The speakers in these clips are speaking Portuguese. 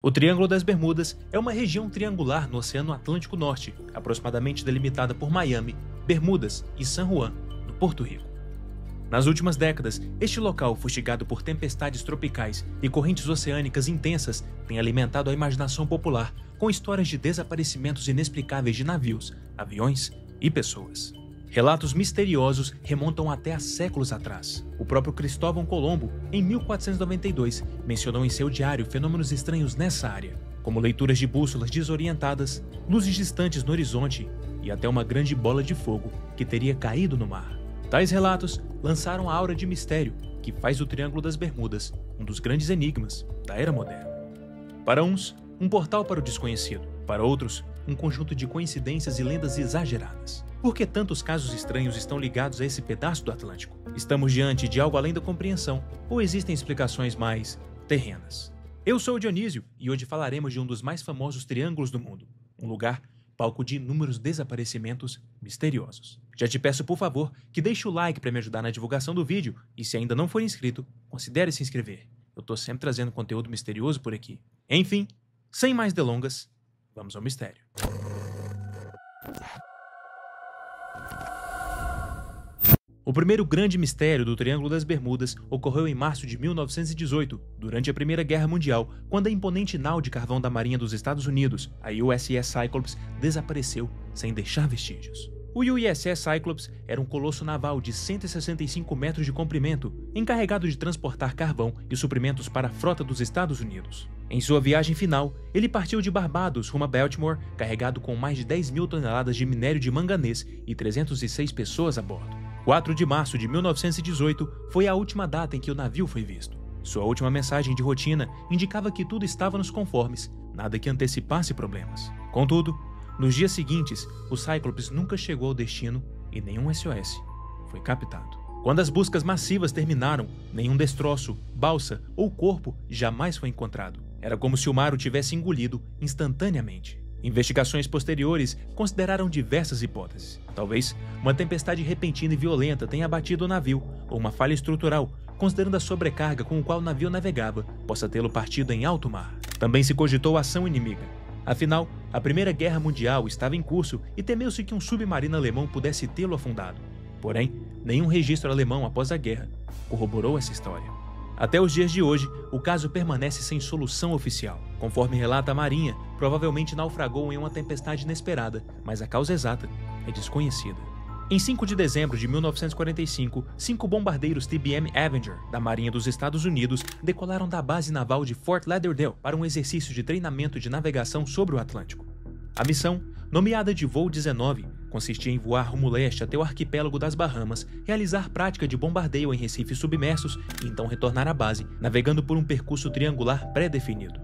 O Triângulo das Bermudas é uma região triangular no Oceano Atlântico Norte, aproximadamente delimitada por Miami, Bermudas e San Juan, no Porto Rico. Nas últimas décadas, este local, fustigado por tempestades tropicais e correntes oceânicas intensas, tem alimentado a imaginação popular com histórias de desaparecimentos inexplicáveis de navios, aviões e pessoas. Relatos misteriosos remontam até há séculos atrás. O próprio Cristóvão Colombo, em 1492, mencionou em seu diário fenômenos estranhos nessa área, como leituras de bússolas desorientadas, luzes distantes no horizonte e até uma grande bola de fogo que teria caído no mar. Tais relatos lançaram a aura de mistério que faz o Triângulo das Bermudas um dos grandes enigmas da era moderna. Para uns, um portal para o desconhecido. Para outros, um conjunto de coincidências e lendas exageradas. Por que tantos casos estranhos estão ligados a esse pedaço do Atlântico? Estamos diante de algo além da compreensão ou existem explicações mais terrenas? Eu sou o Dionísio e hoje falaremos de um dos mais famosos triângulos do mundo, um lugar palco de inúmeros desaparecimentos misteriosos. Já te peço, por favor, que deixe o like para me ajudar na divulgação do vídeo e se ainda não for inscrito, considere se inscrever. Eu tô sempre trazendo conteúdo misterioso por aqui. Enfim, sem mais delongas, vamos ao mistério. O primeiro grande mistério do Triângulo das Bermudas ocorreu em março de 1918, durante a Primeira Guerra Mundial, quando a imponente nau de carvão da Marinha dos Estados Unidos, a USS Cyclops, desapareceu sem deixar vestígios. O USS Cyclops era um colosso naval de 165 metros de comprimento, encarregado de transportar carvão e suprimentos para a frota dos Estados Unidos. Em sua viagem final, ele partiu de Barbados rumo a Baltimore, carregado com mais de 10 mil toneladas de minério de manganês e 306 pessoas a bordo. 4 de março de 1918 foi a última data em que o navio foi visto. Sua última mensagem de rotina indicava que tudo estava nos conformes, nada que antecipasse problemas. Contudo, nos dias seguintes, o Cyclops nunca chegou ao destino e nenhum SOS foi captado. Quando as buscas massivas terminaram, nenhum destroço, balsa ou corpo jamais foi encontrado. Era como se o mar o tivesse engolido instantaneamente. Investigações posteriores consideraram diversas hipóteses. Talvez uma tempestade repentina e violenta tenha abatido o navio, ou uma falha estrutural, considerando a sobrecarga com o qual o navio navegava, possa tê-lo partido em alto mar. Também se cogitou ação inimiga. Afinal, a Primeira Guerra Mundial estava em curso e temeu-se que um submarino alemão pudesse tê-lo afundado. Porém, nenhum registro alemão após a guerra corroborou essa história. Até os dias de hoje, o caso permanece sem solução oficial. Conforme relata a Marinha, provavelmente naufragou em uma tempestade inesperada, mas a causa exata é desconhecida. Em 5 de dezembro de 1945, 5 bombardeiros TBM Avenger, da Marinha dos Estados Unidos, decolaram da base naval de Fort Lauderdale para um exercício de treinamento de navegação sobre o Atlântico. A missão, nomeada de Voo 19, consistia em voar rumo leste até o arquipélago das Bahamas, realizar prática de bombardeio em recifes submersos e então retornar à base, navegando por um percurso triangular pré-definido.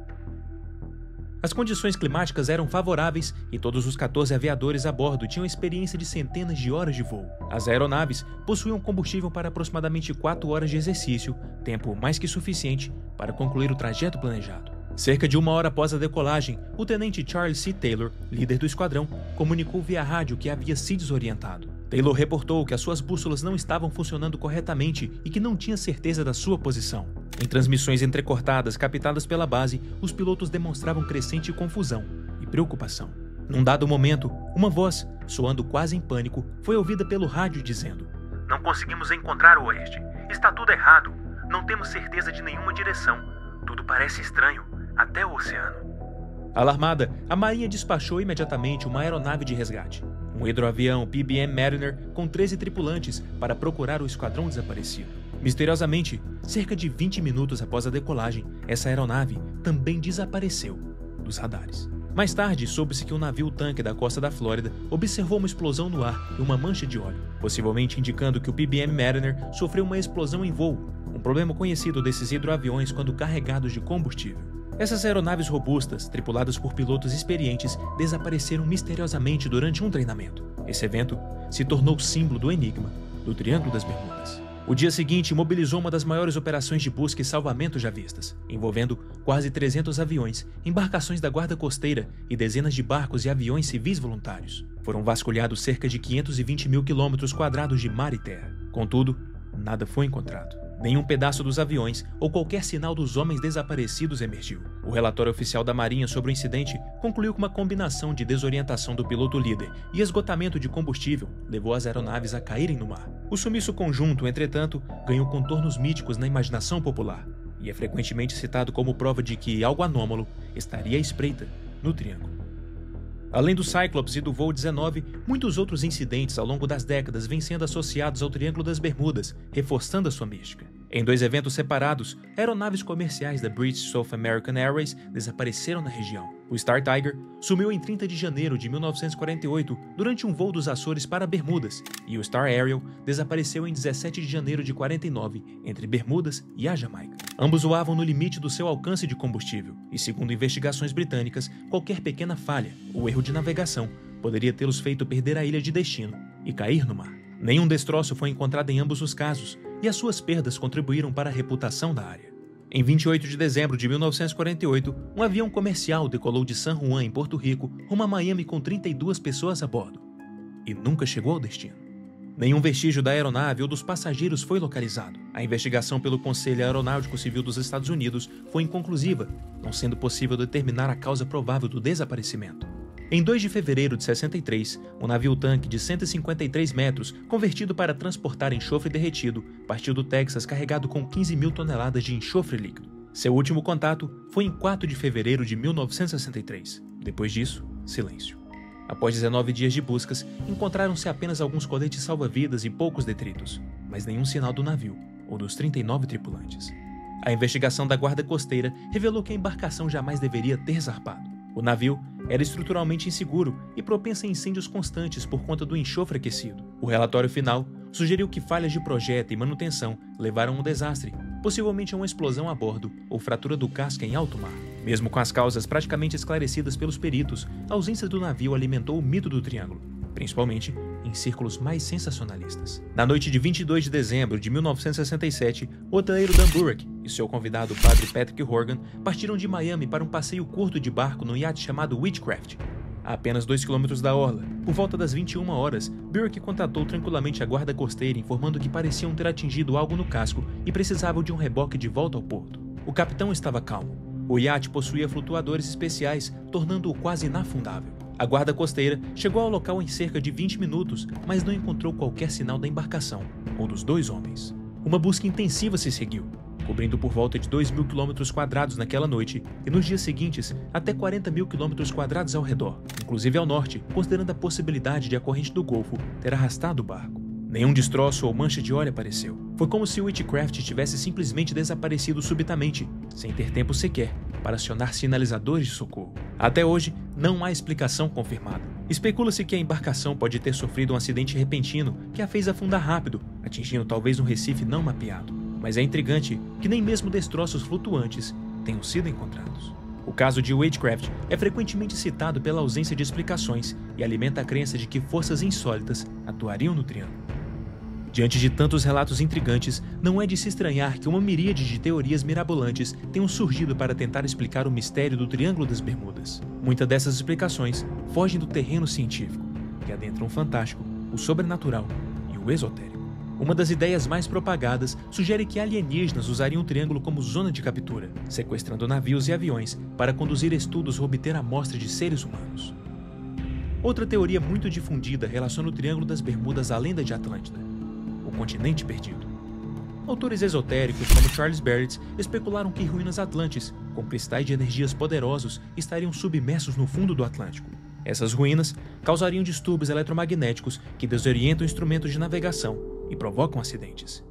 As condições climáticas eram favoráveis e todos os 14 aviadores a bordo tinham experiência de centenas de horas de voo. As aeronaves possuíam combustível para aproximadamente 4 horas de exercício, tempo mais que suficiente para concluir o trajeto planejado. Cerca de 1 hora após a decolagem, o tenente Charles C. Taylor, líder do esquadrão, comunicou via rádio que havia se desorientado. Taylor reportou que as suas bússolas não estavam funcionando corretamente e que não tinha certeza da sua posição. Em transmissões entrecortadas captadas pela base, os pilotos demonstravam crescente confusão e preocupação. Num dado momento, uma voz, soando quase em pânico, foi ouvida pelo rádio dizendo: "Não conseguimos encontrar o oeste. Está tudo errado. Não temos certeza de nenhuma direção. Tudo parece estranho, até o oceano." Alarmada, a Marinha despachou imediatamente uma aeronave de resgate, um hidroavião PBM Mariner com 13 tripulantes para procurar o esquadrão desaparecido. Misteriosamente, cerca de 20 minutos após a decolagem, essa aeronave também desapareceu dos radares. Mais tarde, soube-se que um navio-tanque da costa da Flórida observou uma explosão no ar e uma mancha de óleo, possivelmente indicando que o PBM Mariner sofreu uma explosão em voo, um problema conhecido desses hidroaviões quando carregados de combustível. Essas aeronaves robustas, tripuladas por pilotos experientes, desapareceram misteriosamente durante um treinamento. Esse evento se tornou símbolo do enigma do Triângulo das Bermudas. O dia seguinte mobilizou uma das maiores operações de busca e salvamento já vistas, envolvendo quase 300 aviões, embarcações da Guarda Costeira e dezenas de barcos e aviões civis voluntários. Foram vasculhados cerca de 520 mil quilômetros quadrados de mar e terra. Contudo, nada foi encontrado. Nenhum pedaço dos aviões ou qualquer sinal dos homens desaparecidos emergiu. O relatório oficial da Marinha sobre o incidente concluiu que uma combinação de desorientação do piloto líder e esgotamento de combustível levou as aeronaves a caírem no mar. O sumiço conjunto, entretanto, ganhou contornos míticos na imaginação popular e é frequentemente citado como prova de que algo anômalo estaria à espreita no Triângulo. Além do Cyclops e do voo 19, muitos outros incidentes ao longo das décadas vêm sendo associados ao Triângulo das Bermudas, reforçando a sua mística. Em 2 eventos separados, aeronaves comerciais da British South American Airways desapareceram na região. O Star Tiger sumiu em 30 de janeiro de 1948 durante um voo dos Açores para Bermudas, e o Star Ariel desapareceu em 17 de janeiro de 49 entre Bermudas e a Jamaica. Ambos voavam no limite do seu alcance de combustível, e segundo investigações britânicas, qualquer pequena falha ou erro de navegação poderia tê-los feito perder a ilha de destino e cair no mar. Nenhum destroço foi encontrado em ambos os casos, e as suas perdas contribuíram para a reputação da área. Em 28 de dezembro de 1948, um avião comercial decolou de San Juan, em Porto Rico, rumo a Miami com 32 pessoas a bordo, e nunca chegou ao destino. Nenhum vestígio da aeronave ou dos passageiros foi localizado. A investigação pelo Conselho Aeronáutico Civil dos Estados Unidos foi inconclusiva, não sendo possível determinar a causa provável do desaparecimento. Em 2 de fevereiro de 63, um navio-tanque de 153 metros, convertido para transportar enxofre derretido, partiu do Texas carregado com 15 mil toneladas de enxofre líquido. Seu último contato foi em 4 de fevereiro de 1963. Depois disso, silêncio. Após 19 dias de buscas, encontraram-se apenas alguns coletes salva-vidas e poucos detritos, mas nenhum sinal do navio ou dos 39 tripulantes. A investigação da Guarda Costeira revelou que a embarcação jamais deveria ter zarpado. O navio era estruturalmente inseguro e propenso a incêndios constantes por conta do enxofre aquecido. O relatório final sugeriu que falhas de projeto e manutenção levaram ao desastre, possivelmente a uma explosão a bordo ou fratura do casco em alto mar. Mesmo com as causas praticamente esclarecidas pelos peritos, a ausência do navio alimentou o mito do Triângulo, principalmente em círculos mais sensacionalistas. Na noite de 22 de dezembro de 1967, o hoteleiro Dan Burek e seu convidado, o padre Patrick Horgan, partiram de Miami para um passeio curto de barco no iate chamado Witchcraft, a apenas 2 quilômetros da orla. Por volta das 21 horas, Burek contatou tranquilamente a guarda costeira, informando que pareciam ter atingido algo no casco e precisavam de um reboque de volta ao porto. O capitão estava calmo. O iate possuía flutuadores especiais, tornando-o quase inafundável. A guarda costeira chegou ao local em cerca de 20 minutos, mas não encontrou qualquer sinal da embarcação ou dos 2 homens. Uma busca intensiva se seguiu, cobrindo por volta de 2.000 km² naquela noite e nos dias seguintes até 40.000 km² ao redor, inclusive ao norte, considerando a possibilidade de a corrente do Golfo ter arrastado o barco. Nenhum destroço ou mancha de óleo apareceu. Foi como se o Witchcraft tivesse simplesmente desaparecido subitamente, sem ter tempo sequer para acionar sinalizadores de socorro. Até hoje, não há explicação confirmada. Especula-se que a embarcação pode ter sofrido um acidente repentino que a fez afundar rápido, atingindo talvez um recife não mapeado. Mas é intrigante que nem mesmo destroços flutuantes tenham sido encontrados. O caso de Witchcraft é frequentemente citado pela ausência de explicações e alimenta a crença de que forças insólitas atuariam no Triângulo. Diante de tantos relatos intrigantes, não é de se estranhar que uma miríade de teorias mirabolantes tenham surgido para tentar explicar o mistério do Triângulo das Bermudas. Muitas dessas explicações fogem do terreno científico, que adentram o fantástico, o sobrenatural e o esotérico. Uma das ideias mais propagadas sugere que alienígenas usariam o Triângulo como zona de captura, sequestrando navios e aviões para conduzir estudos ou obter amostras de seres humanos. Outra teoria muito difundida relaciona o Triângulo das Bermudas à lenda de Atlântida, o continente perdido. Autores esotéricos como Charles Barrett especularam que ruínas atlantes, com cristais de energias poderosos, estariam submersos no fundo do Atlântico. Essas ruínas causariam distúrbios eletromagnéticos que desorientam instrumentos de navegação e provocam acidentes.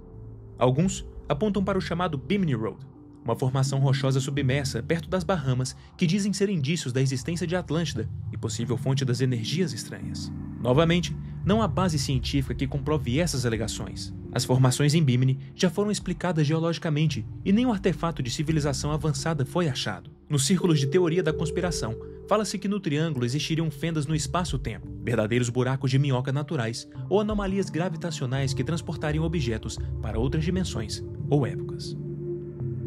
Alguns apontam para o chamado Bimini Road, uma formação rochosa submersa perto das Bahamas que dizem ser indícios da existência de Atlântida e possível fonte das energias estranhas. Novamente, não há base científica que comprove essas alegações. As formações em Bimini já foram explicadas geologicamente e nenhum artefato de civilização avançada foi achado. Nos círculos de teoria da conspiração, fala-se que no Triângulo existiriam fendas no espaço-tempo, verdadeiros buracos de minhoca naturais ou anomalias gravitacionais que transportariam objetos para outras dimensões ou épocas.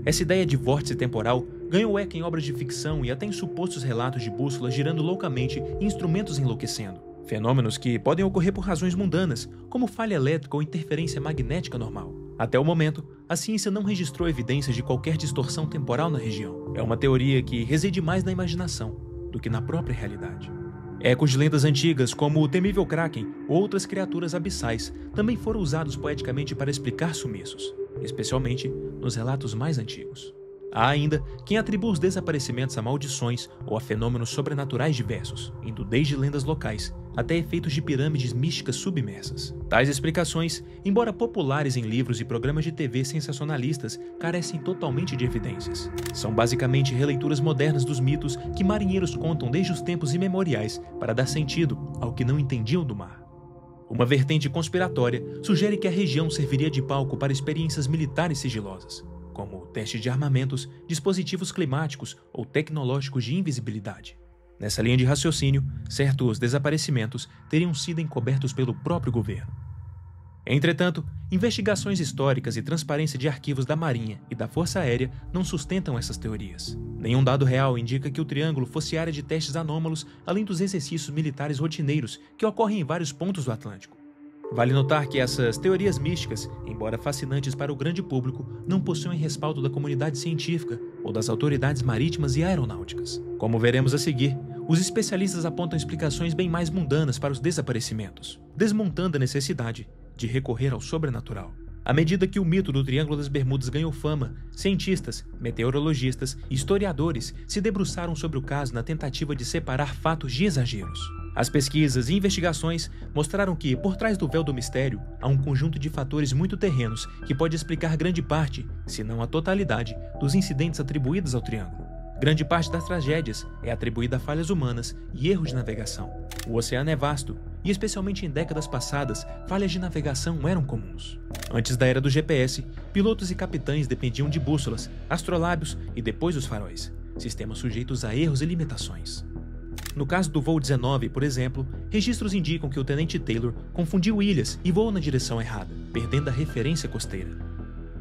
Essa ideia de vórtice temporal ganhou eco em obras de ficção e até em supostos relatos de bússolas girando loucamente e instrumentos enlouquecendo. Fenômenos que podem ocorrer por razões mundanas, como falha elétrica ou interferência magnética normal. Até o momento, a ciência não registrou evidências de qualquer distorção temporal na região. É uma teoria que reside mais na imaginação do que na própria realidade. Ecos de lendas antigas, como o temível Kraken ou outras criaturas abissais, também foram usados poeticamente para explicar sumiços, especialmente nos relatos mais antigos. Há ainda quem atribua os desaparecimentos a maldições ou a fenômenos sobrenaturais diversos, indo desde lendas locais até efeitos de pirâmides místicas submersas. Tais explicações, embora populares em livros e programas de TV sensacionalistas, carecem totalmente de evidências. São basicamente releituras modernas dos mitos que marinheiros contam desde os tempos imemoriais para dar sentido ao que não entendiam do mar. Uma vertente conspiratória sugere que a região serviria de palco para experiências militares sigilosas, como testes de armamentos, dispositivos climáticos ou tecnológicos de invisibilidade. Nessa linha de raciocínio, certos desaparecimentos teriam sido encobertos pelo próprio governo. Entretanto, investigações históricas e transparência de arquivos da Marinha e da Força Aérea não sustentam essas teorias. Nenhum dado real indica que o Triângulo fosse área de testes anômalos, além dos exercícios militares rotineiros que ocorrem em vários pontos do Atlântico. Vale notar que essas teorias místicas, embora fascinantes para o grande público, não possuem respaldo da comunidade científica ou das autoridades marítimas e aeronáuticas. Como veremos a seguir, os especialistas apontam explicações bem mais mundanas para os desaparecimentos, desmontando a necessidade de recorrer ao sobrenatural. À medida que o mito do Triângulo das Bermudas ganhou fama, cientistas, meteorologistas e historiadores se debruçaram sobre o caso na tentativa de separar fatos de exageros. As pesquisas e investigações mostraram que, por trás do véu do mistério, há um conjunto de fatores muito terrenos que pode explicar grande parte, se não a totalidade, dos incidentes atribuídos ao Triângulo. Grande parte das tragédias é atribuída a falhas humanas e erros de navegação. O oceano é vasto, e especialmente em décadas passadas, falhas de navegação eram comuns. Antes da era do GPS, pilotos e capitães dependiam de bússolas, astrolábios e depois os faróis, sistemas sujeitos a erros e limitações. No caso do voo 19, por exemplo, registros indicam que o tenente Taylor confundiu ilhas e voou na direção errada, perdendo a referência costeira.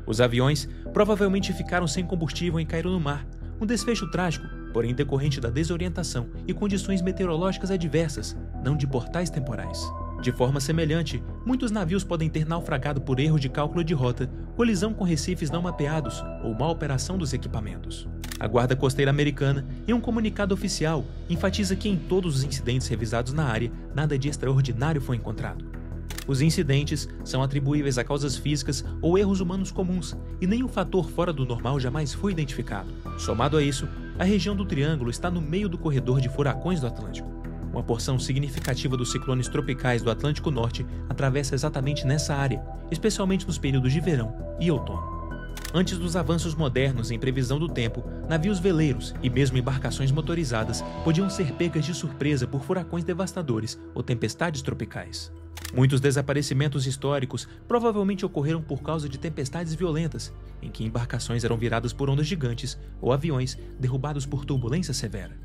Os aviões provavelmente ficaram sem combustível e caíram no mar, um desfecho trágico, porém decorrente da desorientação e condições meteorológicas adversas, não de portais temporais. De forma semelhante, muitos navios podem ter naufragado por erro de cálculo de rota, colisão com recifes não mapeados ou má operação dos equipamentos. A Guarda Costeira Americana, em um comunicado oficial, enfatiza que em todos os incidentes revisados na área, nada de extraordinário foi encontrado. Os incidentes são atribuíveis a causas físicas ou erros humanos comuns, e nenhum fator fora do normal jamais foi identificado. Somado a isso, a região do Triângulo está no meio do corredor de furacões do Atlântico. Uma porção significativa dos ciclones tropicais do Atlântico Norte atravessa exatamente nessa área, especialmente nos períodos de verão e outono. Antes dos avanços modernos em previsão do tempo, navios veleiros e mesmo embarcações motorizadas podiam ser pegas de surpresa por furacões devastadores ou tempestades tropicais. Muitos desaparecimentos históricos provavelmente ocorreram por causa de tempestades violentas, em que embarcações eram viradas por ondas gigantes ou aviões derrubados por turbulência severa.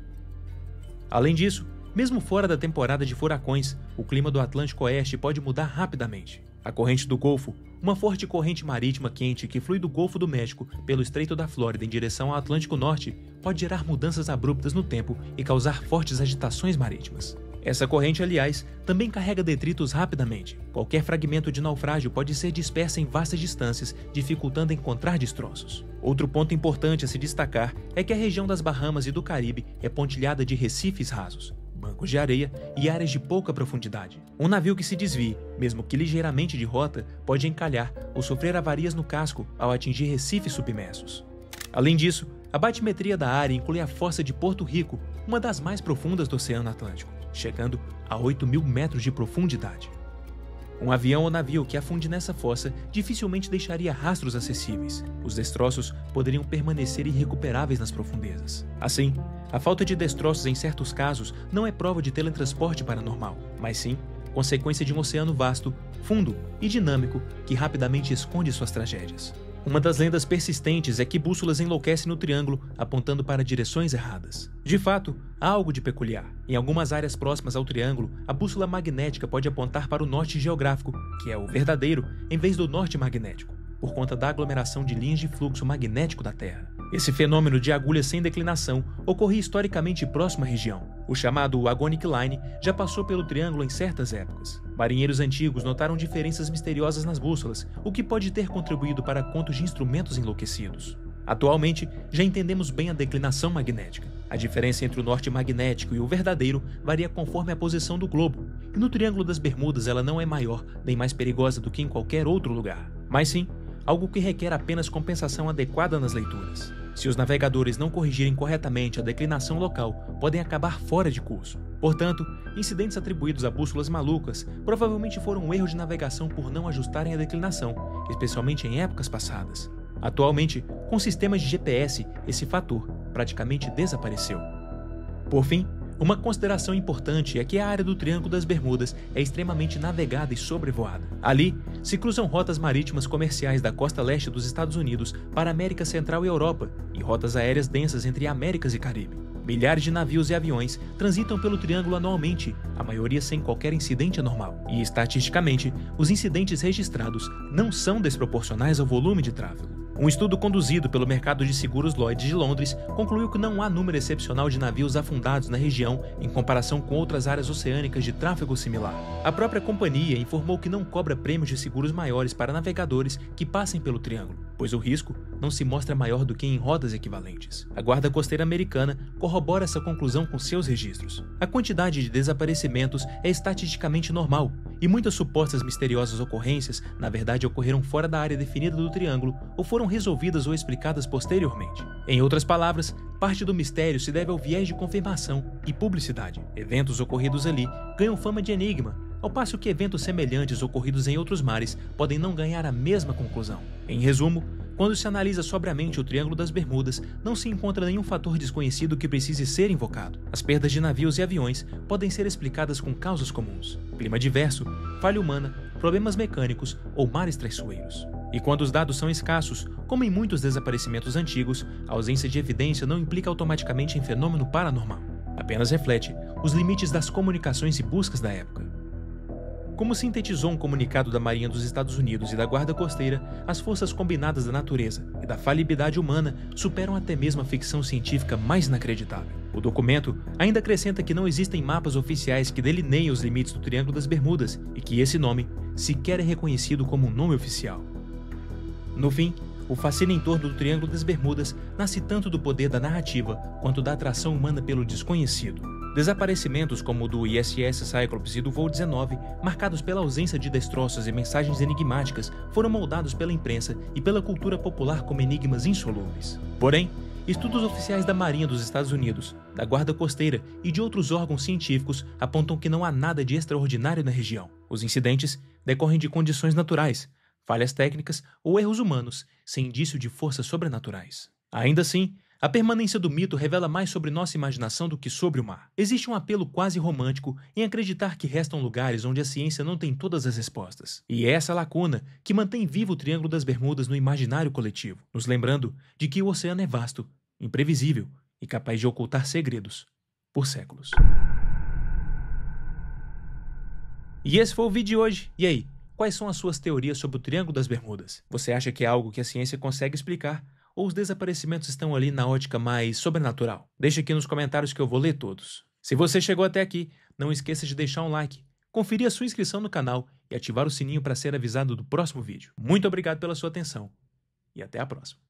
Além disso, mesmo fora da temporada de furacões, o clima do Atlântico Oeste pode mudar rapidamente. A corrente do Golfo, uma forte corrente marítima quente que flui do Golfo do México pelo Estreito da Flórida em direção ao Atlântico Norte, pode gerar mudanças abruptas no tempo e causar fortes agitações marítimas. Essa corrente, aliás, também carrega detritos rapidamente. Qualquer fragmento de naufrágio pode ser disperso em vastas distâncias, dificultando encontrar destroços. Outro ponto importante a se destacar é que a região das Bahamas e do Caribe é pontilhada de recifes rasos, bancos de areia e áreas de pouca profundidade. Um navio que se desvie, mesmo que ligeiramente de rota, pode encalhar ou sofrer avarias no casco ao atingir recifes submersos. Além disso, a batimetria da área inclui a fossa de Porto Rico, uma das mais profundas do Oceano Atlântico, chegando a 8.000 metros de profundidade. Um avião ou navio que afunde nessa fossa dificilmente deixaria rastros acessíveis. Os destroços poderiam permanecer irrecuperáveis nas profundezas. Assim, a falta de destroços em certos casos não é prova de teletransporte paranormal, mas sim consequência de um oceano vasto, fundo e dinâmico que rapidamente esconde suas tragédias. Uma das lendas persistentes é que bússolas enlouquecem no Triângulo, apontando para direções erradas. De fato, há algo de peculiar. Em algumas áreas próximas ao Triângulo, a bússola magnética pode apontar para o norte geográfico, que é o verdadeiro, em vez do norte magnético, por conta da aglomeração de linhas de fluxo magnético da Terra. Esse fenômeno de agulha sem declinação ocorria historicamente próximo à região. O chamado Agonic Line já passou pelo Triângulo em certas épocas. Marinheiros antigos notaram diferenças misteriosas nas bússolas, o que pode ter contribuído para contos de instrumentos enlouquecidos. Atualmente, já entendemos bem a declinação magnética. A diferença entre o norte magnético e o verdadeiro varia conforme a posição do globo, e no Triângulo das Bermudas ela não é maior nem mais perigosa do que em qualquer outro lugar, mas sim algo que requer apenas compensação adequada nas leituras. Se os navegadores não corrigirem corretamente a declinação local, podem acabar fora de curso. Portanto, incidentes atribuídos a bússolas malucas provavelmente foram um erro de navegação por não ajustarem a declinação, especialmente em épocas passadas. Atualmente, com sistemas de GPS, esse fator praticamente desapareceu. Por fim, uma consideração importante é que a área do Triângulo das Bermudas é extremamente navegada e sobrevoada. Ali, se cruzam rotas marítimas comerciais da costa leste dos Estados Unidos para a América Central e Europa, e rotas aéreas densas entre Américas e Caribe. Milhares de navios e aviões transitam pelo Triângulo anualmente, a maioria sem qualquer incidente anormal. E, estatisticamente, os incidentes registrados não são desproporcionais ao volume de tráfego. Um estudo conduzido pelo mercado de seguros Lloyd's de Londres concluiu que não há número excepcional de navios afundados na região em comparação com outras áreas oceânicas de tráfego similar. A própria companhia informou que não cobra prêmios de seguros maiores para navegadores que passem pelo Triângulo, pois o risco não se mostra maior do que em rotas equivalentes. A Guarda Costeira Americana corrobora essa conclusão com seus registros. A quantidade de desaparecimentos é estatisticamente normal, e muitas supostas misteriosas ocorrências, na verdade, ocorreram fora da área definida do Triângulo ou foram resolvidas ou explicadas posteriormente. Em outras palavras, parte do mistério se deve ao viés de confirmação e publicidade. Eventos ocorridos ali ganham fama de enigma, ao passo que eventos semelhantes ocorridos em outros mares podem não ganhar a mesma conclusão. Em resumo, quando se analisa sobriamente o Triângulo das Bermudas, não se encontra nenhum fator desconhecido que precise ser invocado. As perdas de navios e aviões podem ser explicadas com causas comuns: clima diverso, falha humana, problemas mecânicos ou mares traiçoeiros. E quando os dados são escassos, como em muitos desaparecimentos antigos, a ausência de evidência não implica automaticamente em fenômeno paranormal. Apenas reflete os limites das comunicações e buscas da época. Como sintetizou um comunicado da Marinha dos Estados Unidos e da Guarda Costeira, as forças combinadas da natureza e da falibilidade humana superam até mesmo a ficção científica mais inacreditável. O documento ainda acrescenta que não existem mapas oficiais que delineiem os limites do Triângulo das Bermudas e que esse nome sequer é reconhecido como um nome oficial. No fim, o fascínio em torno do Triângulo das Bermudas nasce tanto do poder da narrativa quanto da atração humana pelo desconhecido. Desaparecimentos como o do ISS Cyclops e do voo 19, marcados pela ausência de destroços e mensagens enigmáticas, foram moldados pela imprensa e pela cultura popular como enigmas insolúveis. Porém, estudos oficiais da Marinha dos Estados Unidos, da Guarda Costeira e de outros órgãos científicos apontam que não há nada de extraordinário na região. Os incidentes decorrem de condições naturais, falhas técnicas ou erros humanos, sem indício de forças sobrenaturais. Ainda assim, a permanência do mito revela mais sobre nossa imaginação do que sobre o mar. Existe um apelo quase romântico em acreditar que restam lugares onde a ciência não tem todas as respostas. E é essa lacuna que mantém vivo o Triângulo das Bermudas no imaginário coletivo, nos lembrando de que o oceano é vasto, imprevisível e capaz de ocultar segredos por séculos. E esse foi o vídeo de hoje. E aí, quais são as suas teorias sobre o Triângulo das Bermudas? Você acha que é algo que a ciência consegue explicar? Ou os desaparecimentos estão ali na ótica mais sobrenatural? Deixa aqui nos comentários que eu vou ler todos. Se você chegou até aqui, não esqueça de deixar um like, conferir a sua inscrição no canal e ativar o sininho para ser avisado do próximo vídeo. Muito obrigado pela sua atenção e até a próxima.